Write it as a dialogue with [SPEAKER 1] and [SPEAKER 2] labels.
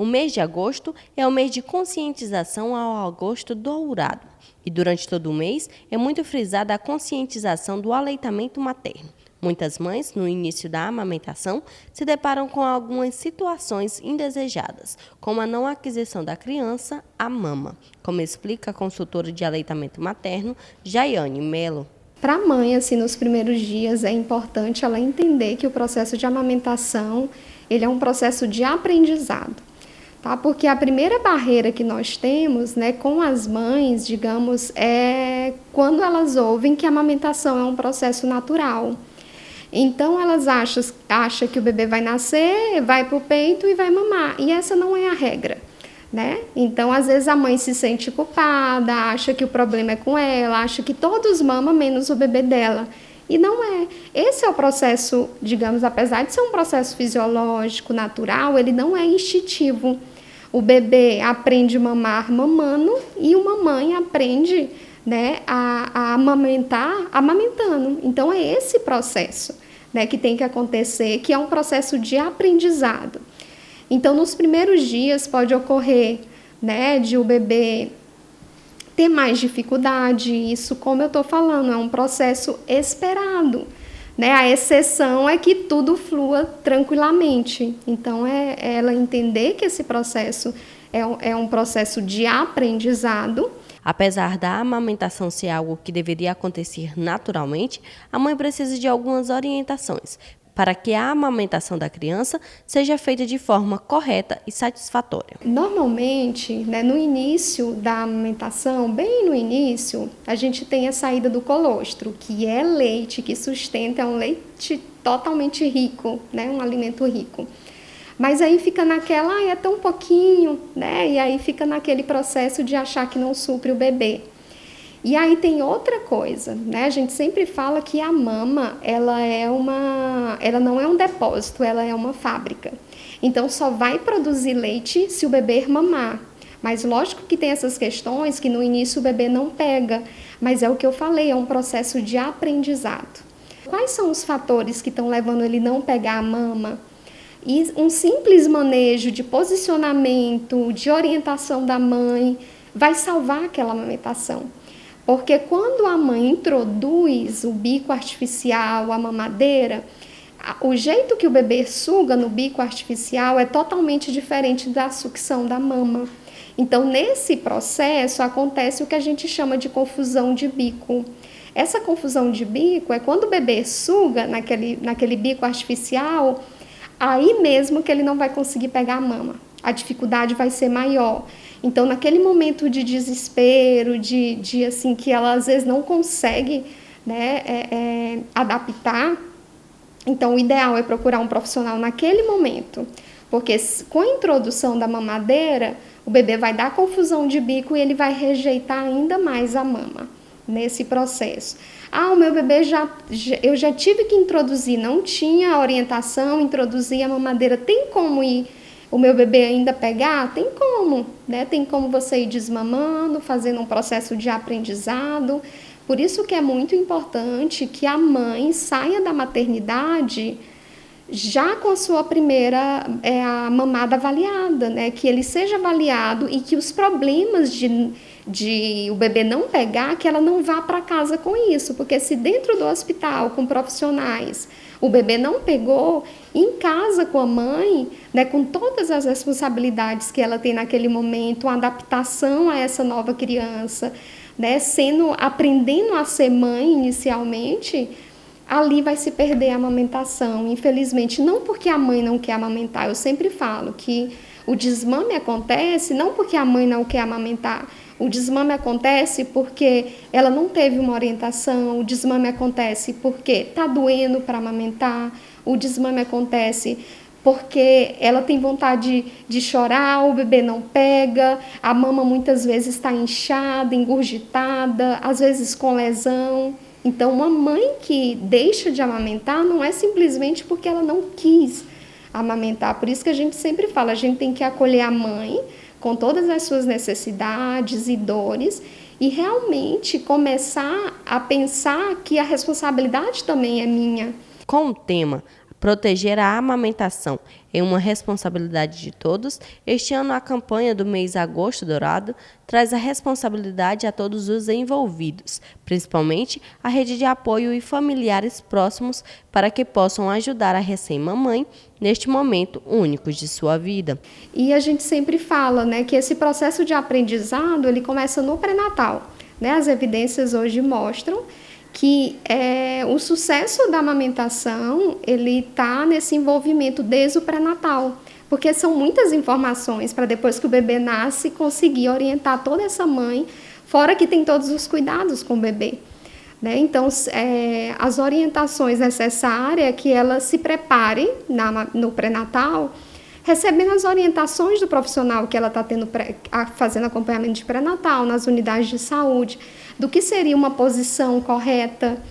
[SPEAKER 1] O mês de agosto é o mês de conscientização ao agosto dourado. E durante todo o mês é muito frisada a conscientização do aleitamento materno. Muitas mães, no início da amamentação, se deparam com algumas situações indesejadas, como a não aquisição da criança à mama, como explica a consultora de aleitamento materno, Jaiane Melo.
[SPEAKER 2] Para a mãe, assim, nos primeiros dias, é importante ela entender que o processo de amamentação, ele é um processo de aprendizado, tá? Porque a primeira barreira que nós temos, né, com as mães, digamos, é quando elas ouvem que a amamentação é um processo natural. Então, elas acham que o bebê vai nascer, vai para o peito e vai mamar. E essa não é a regra, né? Então, às vezes, a mãe se sente culpada, acha que o problema é com ela, acha que todos mamam menos o bebê dela. E não é. Esse é o processo, digamos, apesar de ser um processo fisiológico, natural, ele não é instintivo. O bebê aprende a mamar mamando e uma mãe aprende, né, a amamentar amamentando. Então, é esse processo, né, que tem que acontecer, que é um processo de aprendizado. Então, nos primeiros dias pode ocorrer, né, de o bebê ter mais dificuldade. Isso, como eu estou falando, é um processo esperado, né? A exceção é que tudo flua tranquilamente. Então, é ela entender que esse processo é um processo de aprendizado.
[SPEAKER 1] Apesar da amamentação ser algo que deveria acontecer naturalmente, a mãe precisa de algumas orientações para que a amamentação da criança seja feita de forma correta e satisfatória.
[SPEAKER 2] Normalmente, né, no início da amamentação, bem no início, a gente tem a saída do colostro, que é leite que sustenta, é um leite totalmente rico, né, um alimento rico. Mas aí fica naquela, é tão pouquinho, né? E aí fica naquele processo de achar que não supre o bebê. E aí tem outra coisa, né? A gente sempre fala que a mama, ela não é um depósito, ela é uma fábrica. Então só vai produzir leite se o bebê mamar. Mas lógico que tem essas questões que no início o bebê não pega, mas é o que eu falei, é um processo de aprendizado. Quais são os fatores que estão levando ele não pegar a mama? E um simples manejo de posicionamento, de orientação da mãe, vai salvar aquela amamentação. Porque quando a mãe introduz o bico artificial, a mamadeira, o jeito que o bebê suga no bico artificial é totalmente diferente da sucção da mama. Então, nesse processo, acontece o que a gente chama de confusão de bico. Essa confusão de bico é quando o bebê suga naquele bico artificial, aí mesmo que ele não vai conseguir pegar a mama. A dificuldade vai ser maior. Então, naquele momento de desespero, de assim, que ela às vezes não consegue, né, adaptar, então o ideal é procurar um profissional naquele momento. Porque com a introdução da mamadeira, o bebê vai dar confusão de bico e ele vai rejeitar ainda mais a mama nesse processo. O meu bebê eu já tive que introduzir, não tinha orientação, introduzir a mamadeira. Tem como o meu bebê ainda pegar? Tem como, né? Tem como você ir desmamando, fazendo um processo de aprendizado. Por isso que é muito importante que a mãe saia da maternidade já com a sua primeira a mamada avaliada, né? Que ele seja avaliado e que os problemas de o bebê não pegar, que ela não vá para casa com isso, porque se dentro do hospital, com profissionais, o bebê não pegou, em casa com a mãe, né, com todas as responsabilidades que ela tem naquele momento, a adaptação a essa nova criança, né, aprendendo a ser mãe inicialmente, ali vai se perder a amamentação, infelizmente. Não porque a mãe não quer amamentar, eu sempre falo que o desmame acontece não porque a mãe não quer amamentar, o desmame acontece porque ela não teve uma orientação, o desmame acontece porque está doendo para amamentar, o desmame acontece porque ela tem vontade de chorar, o bebê não pega, a mama muitas vezes está inchada, engurgitada, às vezes com lesão. Então, uma mãe que deixa de amamentar não é simplesmente porque ela não quis amamentar. Por isso que a gente sempre fala, a gente tem que acolher a mãe com todas as suas necessidades e dores e realmente começar a pensar que a responsabilidade também é minha.
[SPEAKER 1] Com o tema Proteger a amamentação é uma responsabilidade de todos. Este ano, a campanha do mês Agosto Dourado traz a responsabilidade a todos os envolvidos, principalmente a rede de apoio e familiares próximos, para que possam ajudar a recém-mamãe neste momento único de sua vida.
[SPEAKER 2] E a gente sempre fala, né, que esse processo de aprendizado ele começa no pré-natal, né? As evidências hoje mostram que o sucesso da amamentação ele está nesse envolvimento desde o pré-natal, porque são muitas informações para depois que o bebê nasce conseguir orientar toda essa mãe, fora que tem todos os cuidados com o bebê, né? Então, as orientações necessárias é que ela se prepare no pré-natal, recebendo as orientações do profissional que ela está fazendo acompanhamento de pré-natal nas unidades de saúde, do que seria uma posição correta,